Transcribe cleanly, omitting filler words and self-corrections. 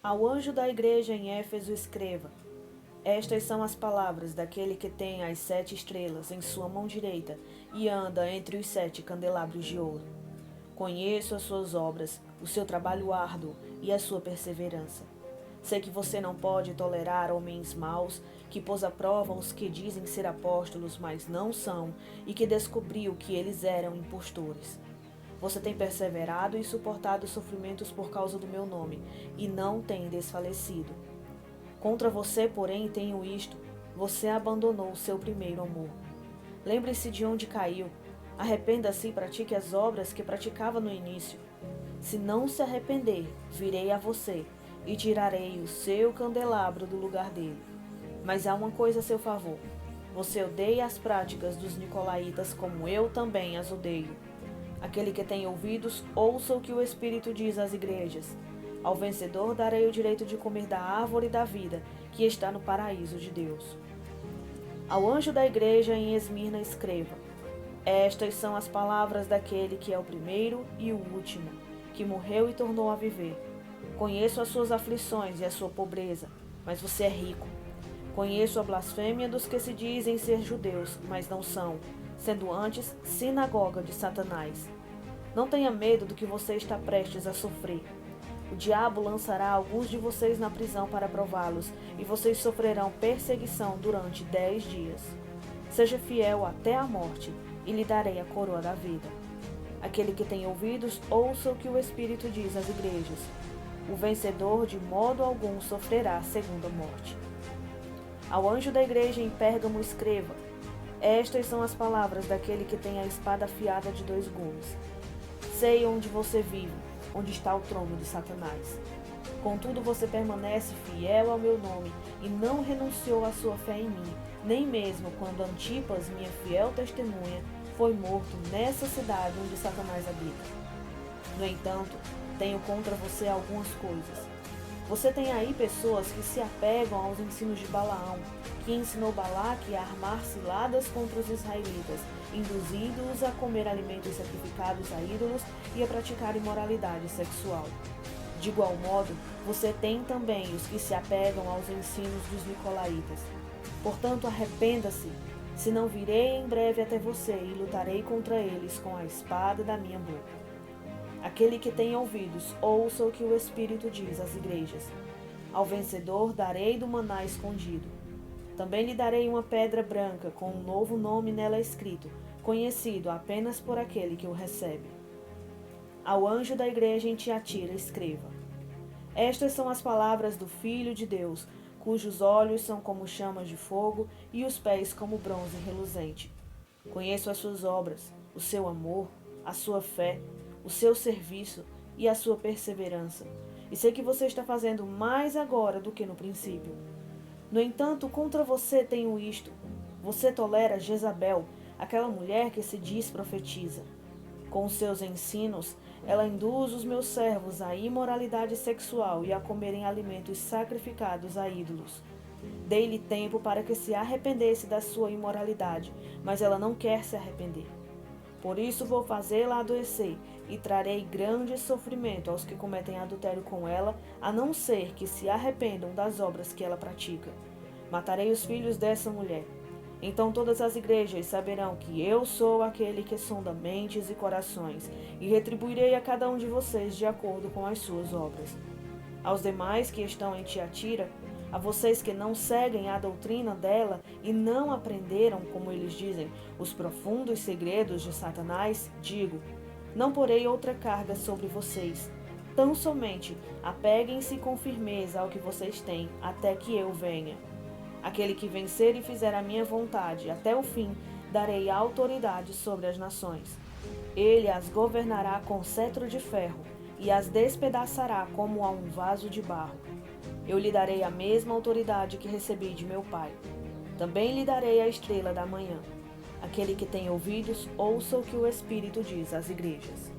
Ao anjo da igreja em Éfeso escreva: Estas são as palavras daquele que tem as 7 estrelas em sua mão direita e anda entre os 7 candelabros de ouro. Conheço as suas obras, o seu trabalho árduo e a sua perseverança. Sei que você não pode tolerar homens maus, que pôs à prova os que dizem ser apóstolos, mas não são, e que descobriu que eles eram impostores. Você tem perseverado e suportado sofrimentos por causa do meu nome, e não tem desfalecido. Contra você, porém, tenho isto: você abandonou o seu primeiro amor. Lembre-se de onde caiu. Arrependa-se e pratique as obras que praticava no início. Se não se arrepender, virei a você e tirarei o seu candelabro do lugar dele. Mas há uma coisa a seu favor. Você odeia as práticas dos nicolaítas como eu também as odeio. Aquele que tem ouvidos, ouça o que o Espírito diz às igrejas. Ao vencedor darei o direito de comer da árvore da vida, que está no paraíso de Deus. Ao anjo da igreja em Esmirna escreva: Estas são as palavras daquele que é o primeiro e o último, que morreu e tornou a viver. Conheço as suas aflições e a sua pobreza, mas você é rico. Conheço a blasfêmia dos que se dizem ser judeus, mas não são, sendo antes sinagoga de Satanás. Não tenha medo do que você está prestes a sofrer. O diabo lançará alguns de vocês na prisão para prová-los, e vocês sofrerão perseguição durante 10 dias. Seja fiel até a morte, e lhe darei a coroa da vida. Aquele que tem ouvidos, ouça o que o Espírito diz às igrejas. O vencedor de modo algum sofrerá a segunda morte. Ao anjo da igreja em Pérgamo escreva: Estas são as palavras daquele que tem a espada afiada de 2 gumes. Sei onde você vive, onde está o trono de Satanás. Contudo, você permanece fiel ao meu nome e não renunciou à sua fé em mim, nem mesmo quando Antipas, minha fiel testemunha, foi morto nessa cidade onde Satanás habita. No entanto, tenho contra você algumas coisas. Você tem aí pessoas que se apegam aos ensinos de Balaão, que ensinou Balaque a armar ciladas contra os israelitas, induzindo-os a comer alimentos sacrificados a ídolos e a praticar imoralidade sexual. De igual modo, você tem também os que se apegam aos ensinos dos nicolaítas. Portanto, arrependa-se, senão virei em breve até você e lutarei contra eles com a espada da minha boca. Aquele que tem ouvidos, ouça o que o Espírito diz às igrejas. Ao vencedor darei do maná escondido. Também lhe darei uma pedra branca com um novo nome nela escrito, conhecido apenas por aquele que o recebe. Ao anjo da igreja em Tiatira escreva: Estas são as palavras do Filho de Deus, cujos olhos são como chamas de fogo e os pés como bronze reluzente. Conheço as suas obras, o seu amor, a sua fé, o seu serviço e a sua perseverança, e sei que você está fazendo mais agora do que no princípio. No entanto, contra você tenho isto: você tolera Jezabel, aquela mulher que se diz profetiza. Com os seus ensinos, ela induz os meus servos à imoralidade sexual e a comerem alimentos sacrificados a ídolos. Dei-lhe tempo para que se arrependesse da sua imoralidade, mas ela não quer se arrepender. Por isso vou fazê-la adoecer e trarei grande sofrimento aos que cometem adultério com ela, a não ser que se arrependam das obras que ela pratica. Matarei os filhos dessa mulher. Então todas as igrejas saberão que eu sou aquele que sonda mentes e corações, e retribuirei a cada um de vocês de acordo com as suas obras. Aos demais que estão em Tiatira, a vocês que não seguem a doutrina dela e não aprenderam, como eles dizem, os profundos segredos de Satanás, digo: não porei outra carga sobre vocês. Tão somente apeguem-se com firmeza ao que vocês têm, até que eu venha. Aquele que vencer e fizer a minha vontade até o fim, darei autoridade sobre as nações. Ele as governará com cetro de ferro e as despedaçará como a um vaso de barro. Eu lhe darei a mesma autoridade que recebi de meu Pai. Também lhe darei a estrela da manhã. Aquele que tem ouvidos, ouça o que o Espírito diz às igrejas.